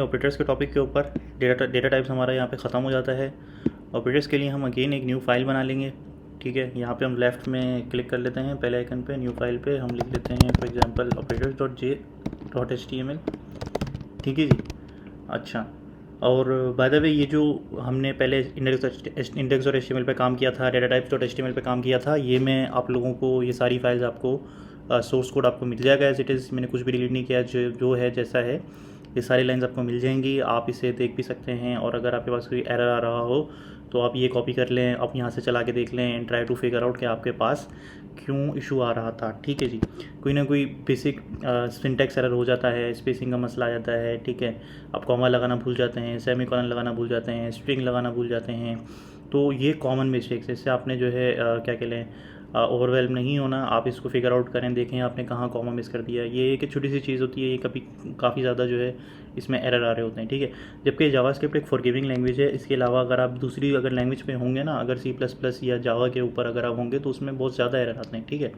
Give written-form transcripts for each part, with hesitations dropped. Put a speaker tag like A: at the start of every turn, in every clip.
A: Operators के topic के ऊपर डेटा टाइप्स हमारा यहाँ पे ख़त्म हो जाता है। ऑपरेटर्स के लिए हम अगेन एक न्यू फाइल बना लेंगे। ठीक है, यहाँ पे हम लेफ़्ट में क्लिक कर लेते हैं, पहले आइकन पे न्यू फाइल पे हम लिख लेते हैं फॉर एग्जांपल operators.j.html। ठीक है जी। अच्छा, और बाय द वे ये जो हमने पहले इंडेक्स और HTML पे काम किया था, डेटा टाइप्स डॉट HTML पे काम किया था, ये मैं आप लोगों को ये सारी फाइल्स आपको सोर्स कोड आपको मिल जाएगा एज इट इज़। मैंने कुछ भी डिलीट नहीं किया, जो है जैसा है ये सारी लाइंस आपको मिल जाएंगी। आप इसे देख भी सकते हैं, और अगर आपके पास कोई एरर आ रहा हो तो आप ये कॉपी कर लें, आप यहाँ से चला के देख लें and try to figure out कि आपके पास क्यों इशू आ रहा था। ठीक है जी, कोई ना कोई बेसिक सिंटैक्स एरर हो जाता है, स्पेसिंग का मसला आ जाता है। ठीक है, आप कॉमा लगाना भूल जाते हैं, सेमीकोलन लगाना भूल जाते हैं, स्ट्रिंग लगाना भूल जाते हैं, तो ये कॉमन मिस्टेक्स है। इससे आपने जो है क्या कह लें, ओवरवेल्म नहीं होना। आप इसको फिगर आउट करें, देखें आपने कहाँ कॉमा मिस कर दिया। ये एक छोटी सी चीज़ होती है, ये कभी काफ़ी ज़्यादा जो है इसमें एरर आ रहे होते हैं। ठीक है, जबकि जावास्क्रिप्ट एक फॉरगिविंग लैंग्वेज है। इसके अलावा अगर आप दूसरी अगर लैंग्वेज पे होंगे ना, अगर C++ या जावा के ऊपर अगर आप होंगे तो उसमें बहुत ज़्यादा एरर आते हैं। ठीक है,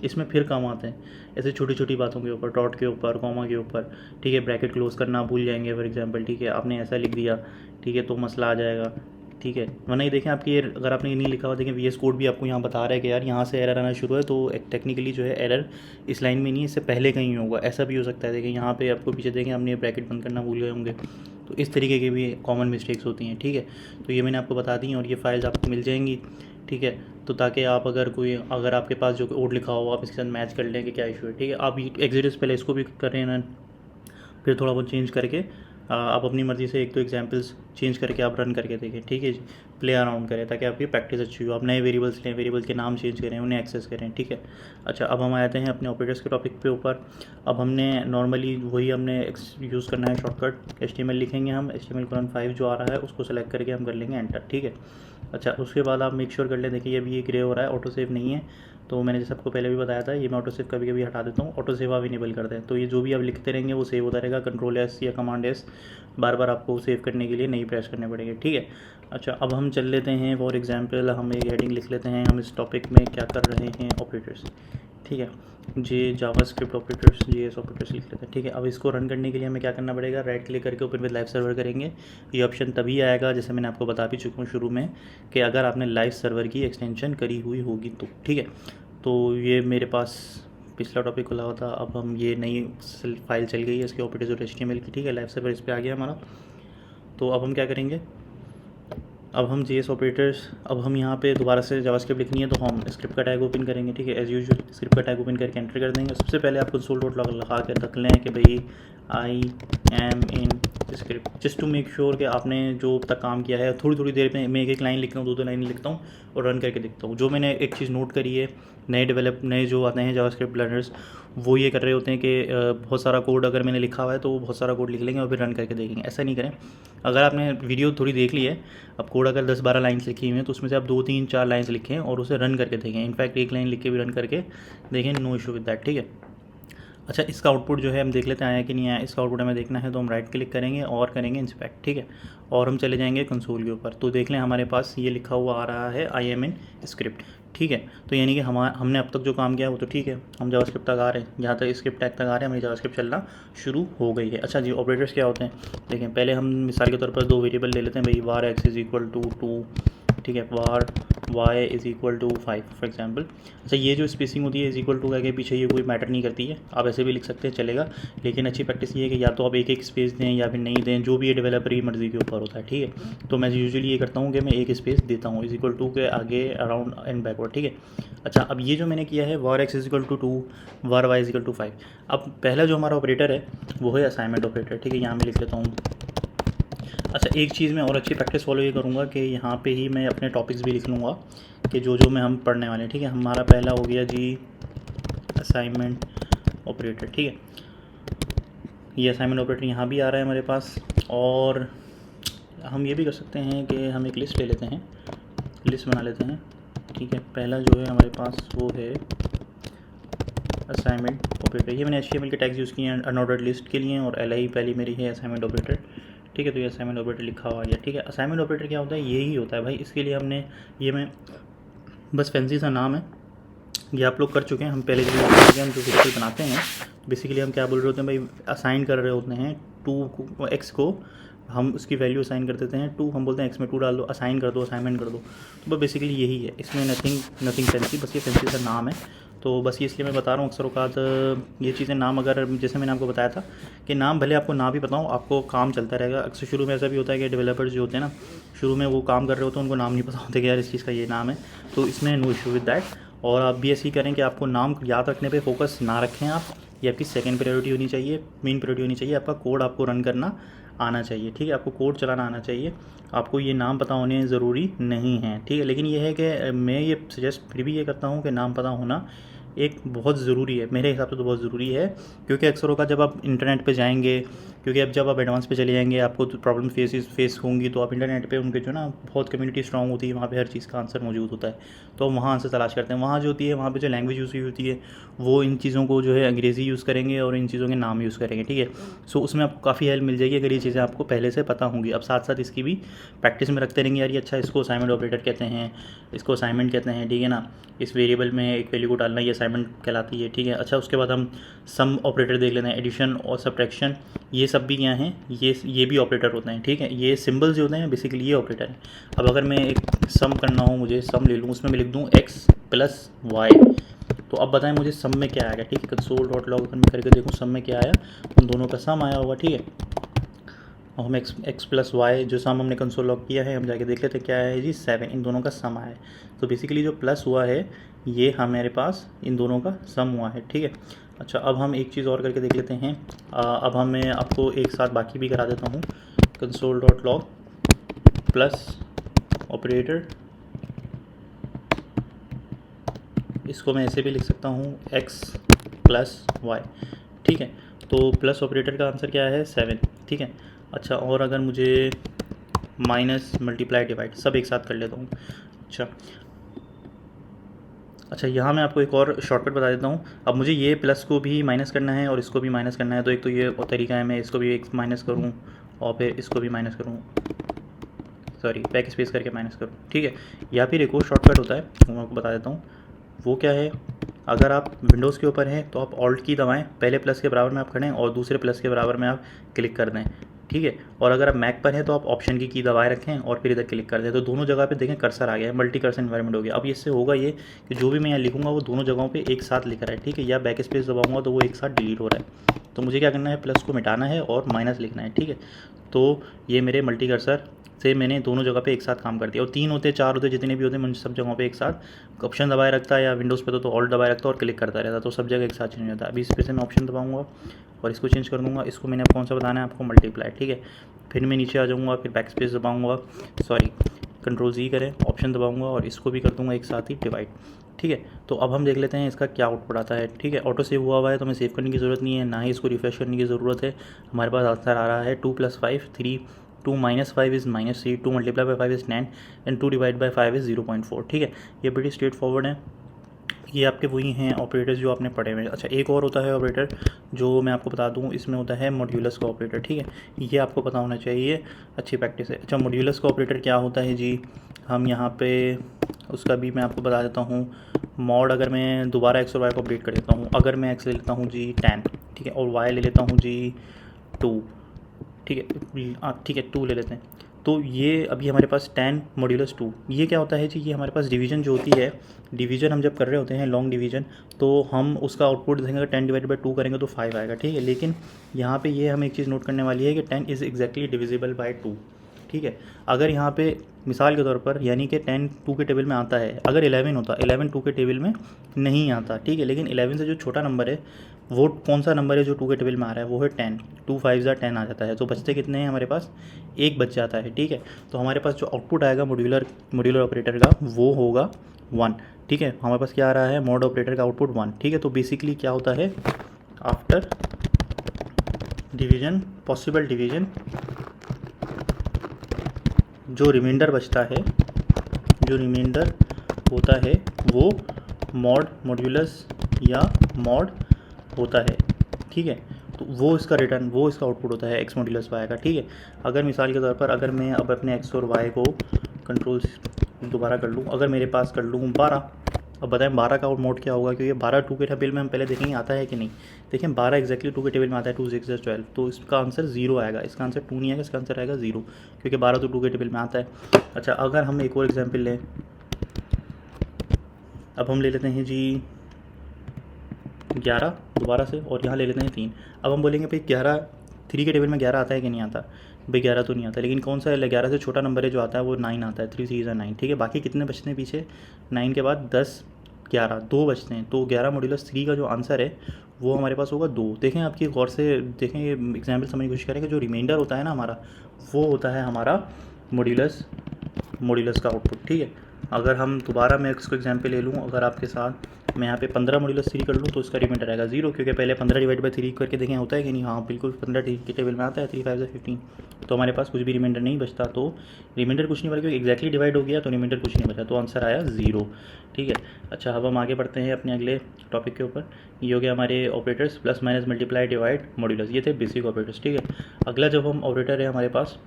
A: इसमें फिर कम आते हैं ऐसे छोटी छोटी बातों के ऊपर, डॉट के ऊपर, कॉमा के ऊपर। ठीक है, ब्रैकेट क्लोज करना भूल जाएंगे फॉर एग्जाम्पल। ठीक है, आपने ऐसा लिख दिया, ठीक है, तो मसला आ जाएगा। ठीक है, वरना ये देखें आपकी ये अगर आपने ये नहीं लिखा हुआ, देखें VS कोड भी आपको यहाँ बता रहा है कि यार यहाँ से एरर आना शुरू है, तो टेक्निकली जो है एरर इस लाइन में नहीं है, इससे पहले कहीं होगा। ऐसा भी हो सकता है। देखें यहाँ पे आपको पीछे देखें हमने ब्रैकेट बंद करना भूल गए होंगे, तो इस तरीके की भी कॉमन मिस्टेक्स होती हैं। ठीक है, तो ये मैंने आपको बता दी और ये फाइल्स आपको मिल जाएंगी। ठीक है, तो ताकि आप अगर आपके पास जो कोड लिखा हो आप इसके साथ मैच कर लें कि क्या इशू है। ठीक है, आप एग्जिट पहले इसको भी कर रहे हैं, फिर थोड़ा बहुत चेंज करके आप अपनी मर्ज़ी से एक दो एग्जांपल्स चेंज करके आप रन करके देखें। ठीक है जी, प्ले अराउंड करें ताकि आपकी प्रैक्टिस अच्छी हो। आप नए वेरिएबल्स लें, वेरिएबल्स के नाम चेंज करें, उन्हें एक्सेस करें। ठीक है, अच्छा, अब हम आते हैं अपने ऑपरेटर्स के टॉपिक पे ऊपर। अब हमने नॉर्मली वही हमने यूज़ करना है शॉर्टकट HTML लिखेंगे हम, HTML:5 जो आ रहा है उसको सेलेक्ट करके हम कर लेंगे एंटर। ठीक है, अच्छा, उसके बाद आप मेक श्योर कर लें। देखिए अभी ये ग्रे हो रहा है, ऑटो सेव नहीं है, तो मैंने जैसे आपको पहले भी बताया था, ये मैं ऑटो सेव कभी कभी हटा देता हूँ। ऑटो सेव आप इनेबल कर दें, तो ये जो भी आप लिखते रहेंगे वो सेव होता रहेगा। Ctrl+S या Command+S बार बार आपको सेव करने के लिए नहीं प्रेस करने पड़ेंगे। ठीक है, अच्छा, अब हम चल लेते हैं फॉर एग्जांपल हम एक हेडिंग लिख लेते हैं, हम इस टॉपिक में क्या कर रहे हैं, ऑपरेटर्स। ठीक है, जावास्क्रिप्ट ऑपरेटर्स, JS ऑपरेटर्स लिख लेते हैं। ठीक है, अब इसको रन करने के लिए हमें क्या करना पड़ेगा, राइट क्लिक करके ओपन विद लाइव सर्वर करेंगे। ये ऑप्शन तभी आएगा, जैसे मैंने आपको बता भी चुका हूँ शुरू में, कि अगर आपने लाइव सर्वर की एक्सटेंशन करी हुई होगी तो। ठीक है, तो ये मेरे पास पिछला टॉपिक खुला हुआ था, अब हम ये नई फाइल चल गई है इसके operators.html की। ठीक है, लाइव सर्वर इस पर आ गया हमारा। तो अब हम क्या करेंगे, अब हम JS ऑपरेटर्स, अब हम यहाँ पे दोबारा से जावास्क्रिप्ट लिखनी है तो हम स्क्रिप्ट का टैग ओपन करेंगे। ठीक है, एज़ यूजुअल स्क्रिप्ट का टैग ओपन करके एंटर कर देंगे। सबसे पहले आप console.log लगा के रख लें कि भाई I am in script, just to make sure कि आपने जो तक काम किया है। थोड़ी थोड़ी देर में मैं एक लाइन लिखता हूँ, दो लाइन लिखता हूँ और रन करके देखता हूँ। जो मैंने एक चीज़ नोट करी है, नए जो आते हैं जावास्क्रिप्ट लर्नर्स, वो ये कर रहे होते हैं कि बहुत सारा कोड अगर मैंने लिखा हुआ है तो वो बहुत सारा कोड लिख लेंगे और फिर रन करके देखेंगे। ऐसा नहीं करें। अगर आपने वीडियो थोड़ी देख ली है, अब कोड अगर 10-12 लाइन्स लिखी हुई हैं तो उसमें से आप 2-3-4 लाइन्स लिखें और उसे रन करके देखें। इनफैक्ट एक लाइन लिख के भी रन करके देखें, नो इशू विद दैट। ठीक है, अच्छा, इसका आउटपुट जो है हम देख लेते हैं आया कि नहीं आया। इसका आउटपुट हमें देखना है तो हम राइट क्लिक करेंगे और करेंगे इंस्पेक्ट। ठीक है, और हम चले जाएंगे कंसोल के ऊपर, तो देख लें हमारे पास ये लिखा हुआ आ रहा है आई एम इन स्क्रिप्ट। ठीक है, तो यानी कि हमने अब तक जो काम किया है वो तो ठीक है, हम जावास्क्रिप्ट तक आ रहे हैं, जहाँ तक स्क्रिप्ट टैग तक आ रहे हैं हमारी जावास्क्रिप्ट चलना शुरू हो गई है। अच्छा जी, ऑपरेटर्स क्या होते हैं देखें। पहले हम मिसाल के तौर पर दो वेरिएबल ले लेते हैं भाई, var x = 2। ठीक है, var y = 5 फॉर एग्जांपल। अच्छा, ये जो स्पेसिंग होती है = का के पीछे ये कोई मैटर नहीं करती है, आप ऐसे भी लिख सकते हैं चलेगा, लेकिन अच्छी प्रैक्टिस ये है कि या तो आप एक एक स्पेस दें या फिर नहीं दें, जो भी ये डेवलपर की मर्ज़ी के ऊपर होता है। ठीक है, तो मैं यूजुअली ये करता हूँ कि मैं एक स्पेस देता हूँ = के आगे, अराउंड एंड बैकवर्ड। ठीक है, अच्छा, अब ये जो मैंने किया है var x = 2, var y = 5। अब पहला जो हमारा ऑपरेटर है वो है असाइनमेंट ऑपरेटर। ठीक है, यहाँ मैं लिख लेता हूँ। अच्छा, एक चीज़ मैं और अच्छी प्रैक्टिस फॉलो ये करूँगा कि यहाँ पे ही मैं अपने टॉपिक्स भी लिख लूँगा कि जो मैं हम पढ़ने वाले हैं। ठीक है, हमारा पहला हो गया जी असाइनमेंट ऑपरेटर। ठीक है, ये असाइनमेंट ऑपरेटर यहाँ भी आ रहा है हमारे पास। और हम ये भी कर सकते हैं कि हम एक लिस्ट ले लेते हैं, लिस्ट बना लेते हैं। ठीक है, पहला जो है हमारे पास वो है असाइनमेंट ऑपरेटर। ये मैंने HTML के टैग्स यूज़ किए हैं अनऑर्डर्ड लिस्ट के लिए, और LI पहली मेरी है असाइनमेंट ऑपरेटर। ठीक है, तो ये असाइनमेंट ऑपरेटर लिखा हुआ है। ठीक है, असाइनमेंट ऑपरेटर क्या होता है, यही होता है भाई। इसके लिए हमने ये मैं बस फैंसी सा नाम है, ये आप लोग कर चुके हैं। हम पहले हम जो वीडियो बनाते हैं बेसिकली हम क्या बोल रहे होते हैं भाई, असाइन कर रहे होते हैं एक्स को हम उसकी वैल्यू असाइन कर देते हैं 2, हम बोलते हैं एक्स में 2 डाल दो, असाइन कर दो, असाइनमेंट कर दो। तो बस बेसिकली यही है, इसमें नथिंग फैंसी, बस ये फैंसी सा नाम है। तो बस ये इसलिए मैं बता रहा हूँ अक्सर औकात ये चीज़ें नाम, अगर जैसे मैंने आपको बताया था कि नाम भले आपको ना भी पता हो, आपको काम चलता रहेगा। अक्सर शुरू में ऐसा भी होता है कि डेवलपर्स जो होते हैं ना, शुरू में वो काम कर रहे होते हैं, उनको नाम नहीं पता होता कि यार इस चीज़ का ये नाम है। तो इसमें नो इशू विद दैट। और आप भी ऐसे ही करें कि आपको नाम याद रखने पे फोकस ना रखें आप, ये आपकी सेकंड प्रायोरिटी होनी चाहिए, मेन प्रायोरिटी होनी चाहिए। आपका कोड आपको रन करना आना चाहिए, ठीक है, आपको कोड चलाना आना चाहिए, आपको ये नाम पता होने ज़रूरी नहीं है, ठीक है। लेकिन ये है कि मैं ये सजेस्ट फिर भी ये करता हूँ कि नाम पता होना एक बहुत ज़रूरी है, मेरे हिसाब से तो बहुत ज़रूरी है। क्योंकि अक्सर होगा जब आप इंटरनेट पे जाएंगे, क्योंकि अब जब आप एडवांस पे चले जाएंगे आपको तो प्रॉब्लम फेस होंगी, तो आप इंटरनेट पे उनके जो ना बहुत कम्युनिटी स्ट्रांग होती है, वहाँ पे हर चीज़ का आंसर मौजूद होता है, तो वहाँ आंसर तलाश करते हैं। वहाँ जो होती है, वहाँ पे जो लैंग्वेज यूज़ हुई होती है वो इन चीज़ों को जो है अंग्रेज़ी यूज़ करेंगे और इन चीज़ों के नाम यूज़ करेंगे, ठीक है। सो उसमें आपको काफ़ी हेल्प मिल जाएगी अगर ये चीज़ें आपको पहले से पता होंगी। अब साथ साथ इसकी भी प्रैक्टिस में रखते रहेंगे, यार ये अच्छा इसको असाइनमेंट ऑपरेटर कहते हैं, इसको असाइनमेंट कहते हैं, ठीक है ना। इस वेरिएबल में एक वैल्यू को डालना ये असाइनमेंट कहलाती है, ठीक है। अच्छा, उसके बाद हम सम ऑपरेटर देख लेते हैं, एडिशन और सब्ट्रैक्शन, ये सब भी क्या हैं, ये भी ऑपरेटर होते हैं, ठीक है। ये सिंबल्स जो होते हैं बेसिकली ये ऑपरेटर हैं। अब अगर मैं एक सम करना हो, मुझे सम ले लूँ, उसमें मैं लिख दूँ x + y, तो अब बताएं मुझे सम में क्या आएगा, ठीक है। console.log अगर मैं करके देखूँ सम में क्या आया, उन दोनों का सम आया होगा, ठीक है। और हम x + y जो सम हमने कंसोल लॉग किया है, हम जाके देख लेते हैं क्या है जी, 7, इन दोनों का सम आया है। तो बेसिकली जो प्लस हुआ है ये हमारे पास इन दोनों का सम हुआ है, ठीक है। अच्छा, अब हम एक चीज़ और करके देख लेते हैं। अब मैं आपको एक साथ बाकी भी करा देता हूँ। console.log प्लस ऑपरेटर, इसको मैं ऐसे भी लिख सकता हूँ x + y, ठीक है। तो प्लस ऑपरेटर का आंसर क्या है, 7, ठीक है। अच्छा, और अगर मुझे माइनस, मल्टीप्लाई, डिवाइड सब एक साथ कर लेता हूँ। अच्छा, यहाँ मैं आपको एक और शॉर्टकट बता देता हूँ। अब मुझे ये प्लस को भी माइनस करना है और इसको भी माइनस करना है, तो एक तो ये और तरीका है, मैं इसको भी एक माइनस करूँ और फिर इसको भी माइनस करूँ, सॉरी बैक स्पेस करके माइनस करूँ, ठीक है। या फिर एक और शॉर्टकट होता है वो मैं आपको बता देता हूँ। वो क्या है, अगर आप विंडोज़ के ऊपर हैं तो आप ऑल्ट की दबाएं, पहले प्लस के बराबर में आप खड़ें और दूसरे प्लस के बराबर में आप क्लिक कर दें, ठीक है। और अगर आप मैक पर हैं तो आप ऑप्शन की दबाए रखें और फिर इधर क्लिक कर दें, तो दोनों जगह पे देखें कर्सर आ गया है, मल्टी कर्सर एनवायरनमेंट हो गया। अब इससे होगा ये कि जो भी मैं यहाँ लिखूँगा वो दोनों जगहों पे एक साथ लिख रहा है, ठीक है। या बैक स्पेस दबाऊँगा तो वो एक साथ डिलीट हो रहा है। तो मुझे क्या करना है, प्लस को मिटाना है और माइनस लिखना है, ठीक है। तो ये मेरे मल्टी कर्सर से मैंने दोनों जगह पे एक साथ काम कर दिया। और 3 होते, 4 होते, जितने भी होते, मैं सब जगहों पे एक साथ ऑप्शन दबाए रखता है, या विंडोज़ पे तो ऑल्ट दबाए रखता और क्लिक करता रहता, तो सब जगह एक साथ चेंज हो जाता है। अभी इस पे से मैं ऑप्शन दबाऊंगा और इसको चेंज कर दूँगा। इसको मैंने कौन सा बताना है आपको, मल्टीप्लाई, ठीक है। फिर मैं नीचे आ जाऊँगा, फिर बैक स्पेस दबाऊँगा, सॉरी Ctrl+Z करें, ऑप्शन दबाऊँगा और इसको भी कर दूँगा एक साथ ही डिवाइड, ठीक है। तो अब हम देख लेते हैं इसका क्या आउटपुट आता है, ठीक है। ऑटो सेव हुआ है तो हमें सेव करने की ज़रूरत नहीं है, ना ही इसको रिफ्रेश करने की ज़रूरत है। हमारे पास आंसर आ रहा है 2 + 5 3, 2 - 5 इज़ -3, 2 × 5 इज़ 10 एंड 2 / 5 इज़ 0.4, ठीक है। ये बड़ी स्ट्रेट फॉरवर्ड है। ये आपके वही हैं ऑपरेटर्स जो आपने पढ़े हुए हैं। अच्छा, एक और होता है ऑपरेटर जो मैं आपको बता दूं, इसमें होता है मॉड्यूलस का ऑपरेटर, ठीक है। ये आपको पता होना चाहिए, अच्छी प्रैक्टिस है। अच्छा, मॉड्यूलस का ऑपरेटर क्या होता है जी, हम यहाँ पे उसका भी मैं आपको बता देता हूँ। मॉड, अगर मैं दोबारा एक्स और वाई को अपडेट कर देता हूँ, अगर मैं एक्स ले लेता हूँ जी 10, ठीक है, और वाई ले लेता हूँ जी 2, ठीक है, ठीक है 2 ले लेते हैं। तो ये अभी हमारे पास 10 मॉड्यूलस 2, ये क्या होता है जी, ये हमारे पास डिवीज़न जो होती है, डिवीज़न हम जब कर रहे होते हैं लॉन्ग डिवीज़न, तो हम उसका आउटपुट देखेंगे 10/2 करेंगे तो 5 आएगा, ठीक है। लेकिन यहाँ पे ये हम एक चीज़ नोट करने वाली है कि 10 इज़ एग्जैक्टली डिविजिबल बाय 2, ठीक है। अगर यहाँ पे मिसाल के तौर पर, यानी कि 10 2 के टेबल में आता है, अगर 11 होता, 11 2 के टेबल में नहीं आता, ठीक है। लेकिन 11 से जो छोटा नंबर है वो कौन सा नंबर है जो 2 के टेबल में आ रहा है, वो है 10, 2 5 ज़ा 10 आ जाता है। तो बचते कितने हैं हमारे पास, एक बच जाता है, ठीक है। तो हमारे पास जो आउटपुट आएगा मॉड्यूलर ऑपरेटर का वो होगा 1, ठीक है। हमारे पास क्या आ रहा है, मॉड ऑपरेटर का आउटपुट 1, ठीक है। तो बेसिकली क्या होता है, आफ्टर डिवीजन, पॉसिबल डिवीजन, जो रिमाइंडर बचता है, जो रिमाइंडर होता है वो मॉड्यूलस या मॉड होता है, ठीक है। तो वो इसका रिटर्न, वो इसका आउटपुट होता है एक्स मॉड्यूलस वाई का, ठीक है। अगर मिसाल के तौर पर अगर मैं अब अपने एक्स और वाई को कंट्रोल दोबारा कर लूँ, अगर मेरे पास कर लूँ 12, अब बताएं 12 का मोड क्या होगा, क्योंकि 12 2 के टेबल में हम पहले देखेंगे आता है कि नहीं। देखिए 12 एग्जैक्टली 2 के टेबल में आता है, 2 6 12, तो इसका आंसर 0 आएगा, इसका आंसर 2 नहीं आएगा, इसका आंसर आएगा 0, क्योंकि 12 तो 2 के टेबल में आता है। अच्छा अगर हम एक और एग्जाम्पल लें, अब हम ले लेते हैं जी 11 दोबारा से, और यहाँ ले लेते हैं 3। अब हम बोलेंगे भाई 11 3 के टेबल में 11 आता है कि नहीं आता। भाई 11 तो नहीं आता, लेकिन कौन सा है 11 से छोटा नंबर है जो आता है वो 9 आता है, 3 3 9। ठीक है, बाकी कितने बचते हैं पीछे, 9 के बाद 10 11 2 बचते हैं, तो 11 मॉड्यूलस 3 का जो आंसर है वो हमारे पास होगा 2। देखें आपकी गौर से देखें, ये एग्जाम्पल समझने की कोशिश करें कि जो रिमाइंडर होता है ना हमारा, वो होता है हमारा मॉड्यूलस का आउटपुट। ठीक है, अगर हम दोबारा मैं इसको एग्जाम्पल ले लूँ, अगर आपके साथ मैं यहाँ पे 15 मॉड्यूलस 3 कर लूँ तो इसका रिमाइंडर आएगा 0, क्योंकि पहले 15 डिवाइड बाई 3 करके देखें होता है कि नहीं। हाँ बिल्कुल 15 के टेबल में आता है, 3 5 से 15, तो हमारे पास कुछ भी रिमाइंडर नहीं बचता, तो रिमाइंडर कुछ नहीं बचा, क्योंकि एक्जैक्टली डिवाइड हो गया तो रिमाइंडर कुछ नहीं बचा, तो आंसर आया 0। ठीक है, अच्छा अब हम आगे बढ़ते हैं अपने अगले टॉपिक के ऊपर। ये हो गया हमारे operators, plus minus multiply divide modulus, ये थे बेसिक ऑपरेटर्स। ठीक है, अगला जब हम ऑपरेटर है हमारे पास,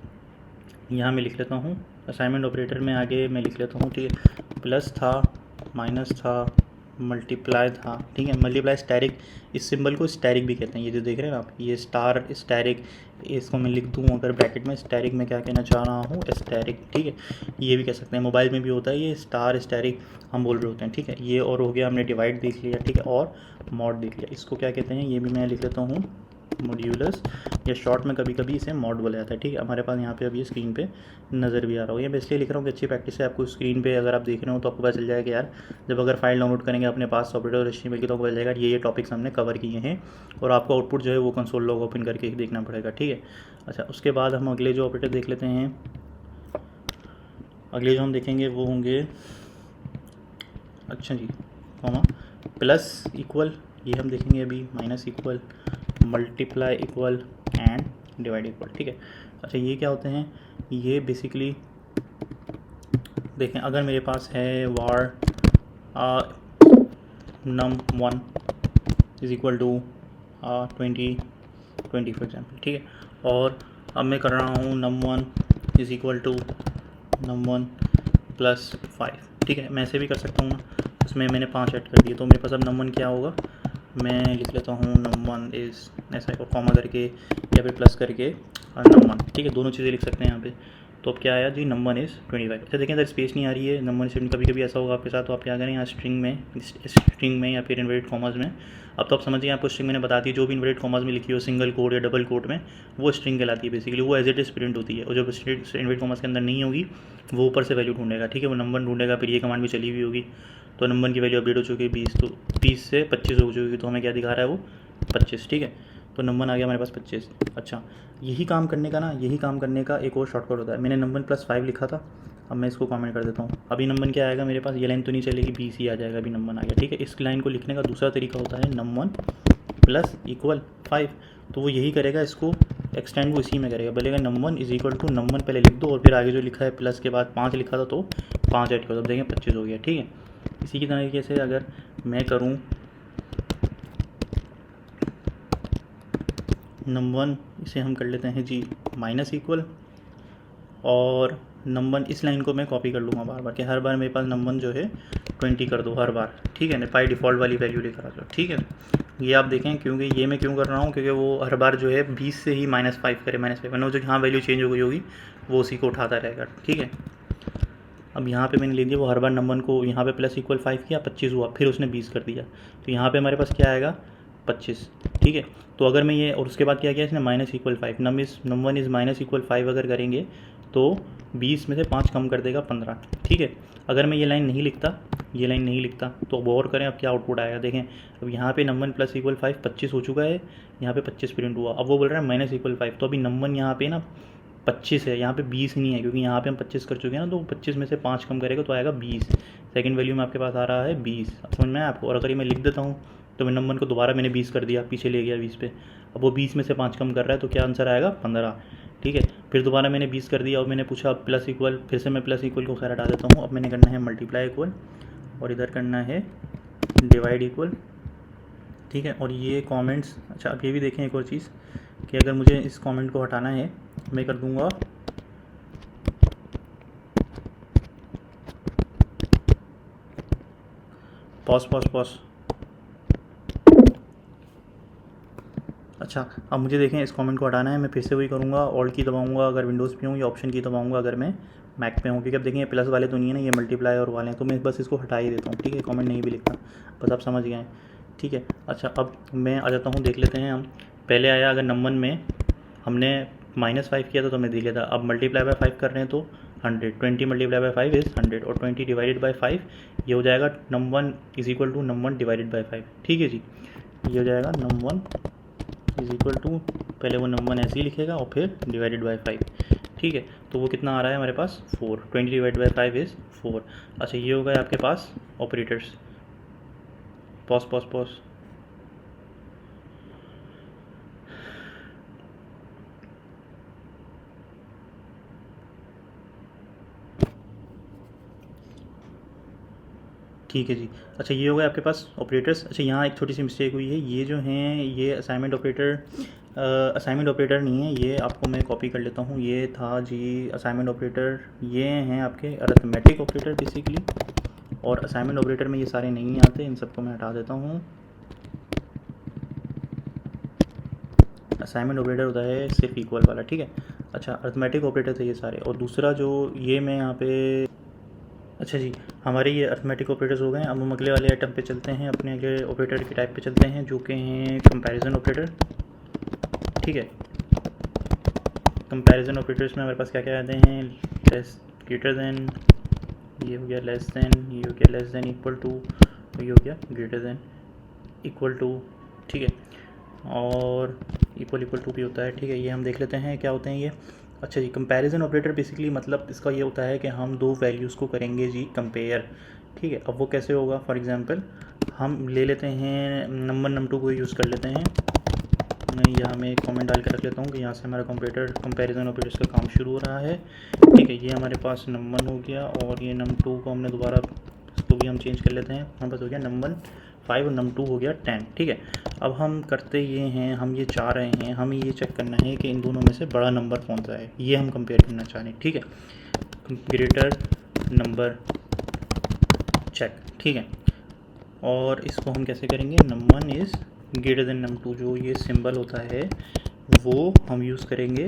A: यहाँ मैं लिख लेता हूँ असाइनमेंट ऑपरेटर में, आगे मैं लिख लेता हूँ। ठीक है, प्लस था, माइनस था, मल्टीप्लाई था। ठीक है, मल्टीप्लाई स्टैरिक, इस सिंबल को स्टैरिक भी कहते हैं, ये जो देख रहे हैं ना आप, ये स्टार स्टैरिक, इसको मैं लिख दूँ अगर ब्रैकेट में, स्टैरिक में क्या कहना चाह रहा हूँ, स्टैरिक। ठीक है, ये भी कह सकते हैं, मोबाइल में भी होता है ये स्टार स्टैरिक हम बोल रहे होते हैं। ठीक है, ये और हो गया, हमने डिवाइड देख लिया। ठीक है, और मॉड देख लिया, इसको क्या कहते हैं ये भी मैं लिख लेता हूँ मॉड्यूलस, या शॉर्ट में कभी कभी इसे मॉड बोला जाता है। ठीक है, हमारे पास यहाँ पे अभी स्क्रीन पे नज़र भी आ रहा हो, ये मैं इसलिए लिख रहा हूँ कि अच्छी प्रैक्टिस है, आपको स्क्रीन पे अगर आप देख रहे हो तो आपको पता चल जाएगा यार, जब अगर फाइल डाउनलोड करेंगे अपने पास ऑपरेटर और HTML की, तो पता चल जाएगा ये टॉपिक्स हमने कवर किए हैं, और आपको आउटपुट जो है वो कंसोल लॉग ओपन करके देखना पड़ेगा। ठीक है, अच्छा उसके बाद हम अगले जो ऑपरेटर देख लेते हैं, अगले जो हम देखेंगे वो होंगे, अच्छा जी कॉमा, प्लस इक्वल, ये हम देखेंगे अभी, minus equal, multiply equal and divide equal. ठीक है, अच्छा ये क्या होते हैं, ये बेसिकली देखें, अगर मेरे पास है var num1 is equal to 20 20 for example. ठीक है, और अब मैं कर रहा हूँ num1 is equal to num1 plus 5। ठीक है, मैं ऐसे भी कर सकता हूँ ना, उसमें मैंने 5 ऐड कर दिए, तो मेरे पास अब num1 क्या होगा, मैं लिख लेता हूँ num1 इज़ ऐसा को कॉमा करके या फिर प्लस करके num1। ठीक है, दोनों चीज़ें लिख सकते हैं यहाँ पे। तो अब क्या आया जी, num1 इज़ 25। अच्छा देखें, अगर स्पेस नहीं आ रही है num1 से, कभी कभी ऐसा होगा आपके साथ, तो आप क्या करें यहाँ स्ट्रिंग में या फिर इन्वर्टेड कॉमास में, अब तो आप समझिए, आपको स्ट्रिंग मैंने बता दी, जो भी इन्वर्टेड कॉमास में लिखी हो सिंगल कोट या डबल कोट में, वो स्ट्रिंग कहलाती है बेसिकली, वो एज इट इज़ प्रिंट होती है, और जब इन्वर्टेड कॉमास के अंदर नहीं होगी वो ऊपर से वैल्यू ढूंढेगा। ठीक है, वो नंबर ढूंढेगा, फिर ये कमांड भी चली हुई होगी, तो नंबर की वैल्यू अपडेट हो चुकी है 20, तो 20 से 25 हो चुकी, तो हमें क्या दिखा रहा है वो 25। ठीक है, तो नंबर आ गया हमारे पास 25। अच्छा यही काम करने का एक और शॉर्टकट होता है, मैंने नंबर प्लस 5 लिखा था, अब मैं इसको कमेंट कर देता हूँ, अभी नंबर क्या आएगा मेरे पास, ये लाइन तो नहीं चलेगी, 20 ही आ जाएगा, अभी नंबर आ गया। ठीक है, इस लाइन को लिखने का दूसरा तरीका होता है num1 प्लस इक्वल 5, तो वो यही करेगा, इसको एक्सटेंड वो इसी में करेगा, बोलेगा num1 is equal to num1 पहले लिख दो, और फिर आगे जो लिखा है प्लस के बाद 5 लिखा था तो 5 ऐड करो, तब देखें 25 हो गया। ठीक है, इसी की तरीके से अगर मैं करूँ num1, इसे हम कर लेते हैं जी माइनस इक्वल, और num1 इस लाइन को मैं कॉपी कर लूँगा बार बार, कि हर बार मेरे पास num1 जो है 20 कर दो हर बार। ठीक है ना, बाई डिफ़ॉल्ट वाली वैल्यू लेकर आ जाओ। ठीक है, ये आप देखें, क्योंकि ये मैं क्यों कर रहा हूँ, क्योंकि वो हर बार जो है 20 से ही -5 करे, -5, वरना जो यहाँ वैल्यू चेंज हो गई होगी वो उसी को उठाता रहेगा। ठीक है, अब यहाँ पे मैंने ले लिया, वो हर बार नंबर को यहाँ पे प्लस इक्वल 5 किया, 25 हुआ, फिर उसने 20 कर दिया, तो यहाँ पे हमारे पास क्या आएगा 25। ठीक है, तो अगर मैं ये, और उसके बाद क्या किया इसने minus equal 5, num1 is minus equal 5 अगर करेंगे तो 20 में से 5 कम कर देगा 15। ठीक है, अगर मैं ये लाइन नहीं लिखता तो गौर करें अब क्या आउटपुट आएगा, देखें अब यहाँ पे num1 प्लस इक्वल 5 25 हो चुका है, यहाँ पे 25 प्रिंट हुआ, अब वो बोल रहा है माइनस इक्वल 5, तो अभी num1 यहाँ पे ना 25 है, यहाँ पे 20 नहीं है, क्योंकि यहाँ पे हम 25 कर चुके हैं ना, तो 25 में से 5 कम करेगा तो आएगा 20। सेकंड वैल्यू में आपके पास आ रहा है 20, अब समझ में आया आपको। और अगर ये मैं लिख देता हूँ तो मैं नंबर को दोबारा मैंने 20 कर दिया, पीछे ले गया 20 पे, अब वो 20 में से 5 कम कर रहा है, तो क्या आंसर आएगा 15। ठीक है, फिर दोबारा मैंने 20 कर दिया और मैंने पूछा प्लस इक्वल, फिर से मैं प्लस इक्वल को खैर हटा देता हूँ, अब मैंने करना है मल्टीप्लाई इक्वल, और इधर करना है डिवाइड इक्वल। ठीक है, और ये कमेंट्स, अच्छा अब ये भी देखें एक और चीज़, कि अगर मुझे इस कमेंट को हटाना है, मैं कर दूंगा पॉज पॉज पॉज। अच्छा, अब मुझे देखें इस कमेंट को हटाना है, मैं फिर से वही करूँगा, ऑल्ट की दबाऊँगा अगर विंडोज़ पे हूँ, या ऑप्शन की दबाऊँगा अगर मैं मैक पे हूँ, क्योंकि अब देखें ये प्लस वाले तो नहीं है ना, ये मल्टीप्लाई और वाले हैं, तो मैं बस इसको हटा ही देता हूँ। ठीक है, कमेंट नहीं भी लिखता, बस आप समझ गए हैं। ठीक है, अच्छा अब मैं आ जाता हूँ, देख लेते हैं हम। पहले आया अगर नंबर में हमने -5 किया था तो हमने देख लिया था। अब मल्टीप्लाई बाय 5 कर रहे हैं तो 100, 20 मल्टीप्लाई बाय 5 इज़ 100, और 20 डिवाइडेड बाय 5 ये हो जाएगा num1 is equal to num1 divided by 5। ठीक है जी, ये हो जाएगा num1 इज इक्वल टू, पहले वो num1 ऐसे ही लिखेगा और फिर डिवाइडेड बाय 5। ठीक है, तो वो कितना आ रहा है हमारे पास 4, 20 डिवाइडेड बाय 5 इज़ 4। अच्छा, ये हो गया आपके पास ऑपरेटर्स। Pause pause pause. ठीक है जी, अच्छा ये हो गया आपके पास ऑपरेटर्स। अच्छा, यहाँ एक छोटी सी मिस्टेक हुई है, ये जो हैं ये असाइनमेंट ऑपरेटर नहीं है, ये आपको मैं कॉपी कर लेता हूँ। ये था जी असाइनमेंट ऑपरेटर, ये हैं आपके अरिथमेटिक ऑपरेटर बेसिकली, और असाइनमेंट ऑपरेटर में ये सारे नहीं आते, इन सबको मैं हटा देता हूँ। असाइनमेंट ऑपरेटर होता है सिर्फ इक्वल वाला। ठीक है, अच्छा अरिथमेटिक ऑपरेटर थे ये सारे, और दूसरा जो ये मैं यहाँ पे, अच्छा जी, हमारे ये अरिथमेटिक ऑपरेटर्स हो गए। अब हम अगले वाले आइटम पे चलते हैं, अपने अगले ऑपरेटर के टाइप पे चलते हैं, जो कि हैं कंपैरिजन ऑपरेटर। ठीक है, कंपैरिजन ऑपरेटर्स में हमारे पास क्या क्या आते हैं, लेस ग्रेटर देन, ये हो गया लेस देन, ये हो गया लेस देन इक्वल टू, ये हो गया ग्रेटर देन इक्वल टू। ठीक है, और इक्वल टू भी होता है। ठीक है, ये हम देख लेते हैं क्या होते हैं ये। अच्छा जी, कंपैरिजन ऑपरेटर बेसिकली मतलब इसका ये होता है कि हम दो वैल्यूज़ को करेंगे जी कंपेयर। ठीक है, अब वो कैसे होगा, फॉर एग्जांपल हम ले लेते हैं num1 num2 को यूज़ कर लेते हैं। मैं यहाँ में एक कमेंट डाल के रख लेता हूँ कि यहाँ से हमारा कंपैरिजन ऑपरेटर्स का काम शुरू हो रहा है। ठीक है, ये हमारे पास num1 हो गया, और ये num2 को हमने दोबारा, इसको भी हम चेंज कर लेते हैं, हमारे पास हो गया num1 5 और num2 हो गया 10। ठीक है, अब हम करते ये हैं, हम ये चाह रहे हैं, हमें ये चेक करना है कि इन दोनों में से बड़ा नंबर कौन सा है, ये हम कंपेयर करना चाह रहे हैं। ठीक है, ग्रेटर नंबर चेक। ठीक है, और इसको हम कैसे करेंगे, num1 is greater then num2, जो ये सिंबल होता है वो हम यूज़ करेंगे,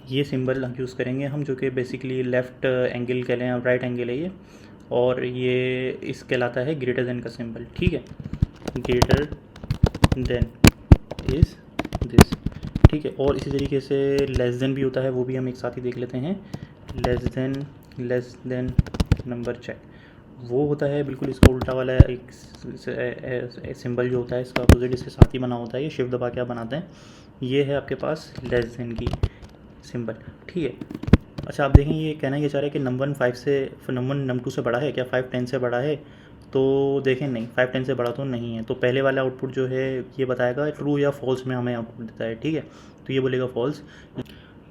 A: ये सिंबल हम यूज़ करेंगे हम, जो कि बेसिकली लेफ़्ट एंगल कह लें, राइट एंगल है ये, और ये इस कहलाता है ग्रेटर देन का सिंबल। ठीक है, ग्रेटर देन इज़ दिस। ठीक है, और इसी तरीके से लेस देन भी होता है, वो भी हम एक साथ ही देख लेते हैं। लेस देन नंबर चेक, वो होता है बिल्कुल इसका उल्टा वाला एक सिंबल जो होता है, इसका अपोजिट इसके साथ ही बना होता है, ये शिफ्ट दबा के आप बनाते हैं। ये है आपके पास लेस देन की सिंबल। ठीक है, अच्छा आप देखें ये कहना ये चाह रहा है कि num1 5 से, num1 num2 से बड़ा है क्या, 5 10 से बड़ा है, तो देखें नहीं, 5 10 से बड़ा तो नहीं है, तो पहले वाला आउटपुट जो है ये बताएगा ट्रू या फॉल्स में हमें आउटपुट देता है। ठीक है, तो ये बोलेगा फॉल्स,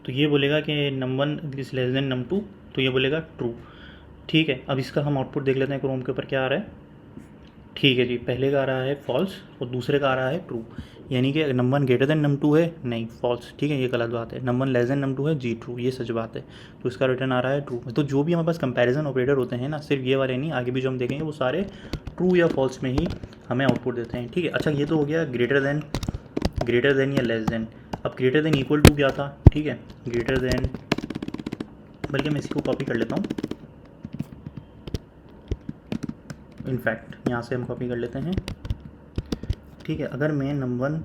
A: तो ये बोलेगा कि num1 is less than num2, तो ये बोलेगा ट्रू। ठीक है, अब इसका हम आउटपुट देख लेते हैं क्रोम के ऊपर क्या आ रहा है। ठीक है जी, पहले का आ रहा है फॉल्स और दूसरे का आ रहा है ट्रू, यानी कि num1 ग्रेटर देन num2 है, नहीं फॉल्स। ठीक है, ये गलत बात है। num1 लेस देन num2 है, जी ट्रू, ये सच बात है, तो इसका रिटर्न आ रहा है ट्रू। तो जो भी हमारे पास कंपैरिजन ऑपरेटर होते हैं ना, सिर्फ ये वाले नहीं, आगे भी जो हम देखेंगे वो सारे ट्रू या फॉल्स में ही हमें आउटपुट देते हैं। ठीक है, अच्छा ये तो हो गया ग्रेटर देन या लेस देन। अब ग्रेटर देन इक्वल टू क्या था, ठीक है, ग्रेटर देन, बल्कि मैं इसी को कॉपी कर लेता हूँ, इनफैक्ट यहाँ से हम कॉपी कर लेते हैं। ठीक है, अगर मैं num1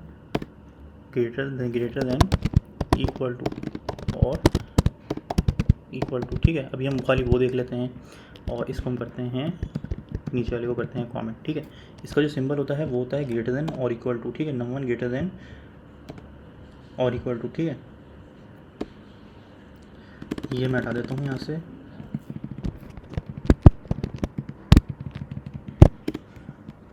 A: greater than equal to और इक्वल टू, ठीक है, अभी हम खाली वो देख लेते हैं, और इसको हम करते हैं, नीचे वाले को करते हैं कमेंट। ठीक है, इसका जो सिंबल होता है वो होता है ग्रेटर देन और इक्वल टू। ठीक है, num1 ग्रेटर देन और इक्वल टू। ठीक है, ये मैं हटा देता हूँ यहाँ से।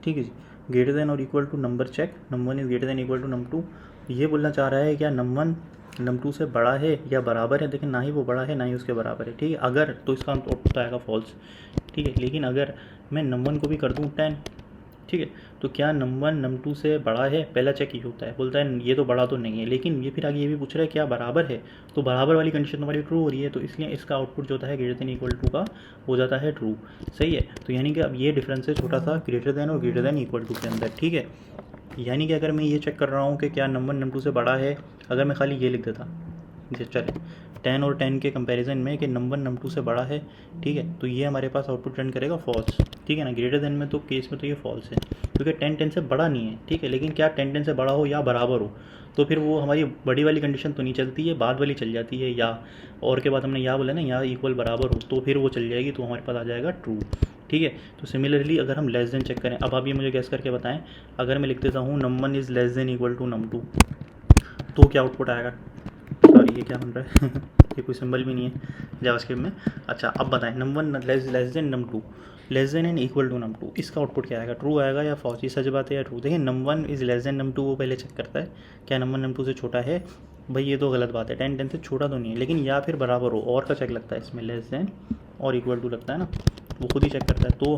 A: ठीक है जी, ग्रेटर देन और equal to number check, num1 is greater than equal to num2। ये बोलना चाह रहा है क्या num1 num2 से बड़ा है या बराबर है, लेकिन ना ही वो बड़ा है ना ही उसके बराबर है। ठीक है, अगर तो इसका आउटपुट आएगा फॉल्स। ठीक है, लेकिन अगर मैं num1 को भी कर दूँ 10 ठीक है। तो क्या num1 num2 से बड़ा है, पहला चेक ये होता है, बोलता है ये तो बड़ा तो नहीं है, लेकिन ये फिर आगे ये भी पूछ रहा है क्या बराबर है, तो बराबर वाली कंडीशन तुम्हारी ट्रू हो रही है, तो इसलिए इसका आउटपुट जो होता है ग्रेटर देन इक्वल टू का हो जाता है ट्रू। सही है। तो यानी कि अब ये डिफरेंस है छोटा सा ग्रेटर देन और ग्रेटर देन इक्वल टू के अंदर। ठीक है। यानी कि अगर मैं ये चेक कर रहा हूँ कि क्या num1 num2 से बड़ा है, अगर मैं खाली ये लिख देता चले 10 और 10 के कंपैरिजन में कि num1 num2 से बड़ा है, ठीक है, तो ये हमारे पास आउटपुट रिटर्न करेगा फॉल्स। ठीक है ना। ग्रेटर देन में तो केस में तो ये फॉल्स है, क्योंकि 10 10 से बड़ा नहीं है। ठीक है। लेकिन क्या 10 10 से बड़ा हो या बराबर हो, तो फिर वो हमारी बड़ी वाली कंडीशन तो नहीं चलती है, बाद वाली चल जाती है, या और के बाद हमने या बोला ना, या इक्वल बराबर हो, तो फिर वो चल जाएगी, तो हमारे पास आ जाएगा ट्रू। ठीक है। तो सिमिलरली अगर हम लेस देन चेक करें, अब आप ये मुझे गैस करके बताएं, अगर मैं लिख देता हूँ num1 is less than equal to num2, तो क्या आउटपुट आएगा। सॉरी ये क्या बन रहा है ये कोई सिंबल भी नहीं है जावास्क्रिप्ट में। अच्छा अब बताएं num1 less than num2 less than and equal to num2, इसका आउटपुट क्या आएगा, ट्रू आएगा या फॉल्स। ये सच बात है या ट्रू। देखिए num1 is less than num2 वो पहले चेक करता है क्या num1 num2 से छोटा है। भाई ये तो गलत बात है, 10 10 से छोटा तो नहीं है, लेकिन या फिर बराबर हो, और का चेक लगता है इसमें, लेस देन और इक्वल टू लगता है ना, वो खुद ही चेक करता है। तो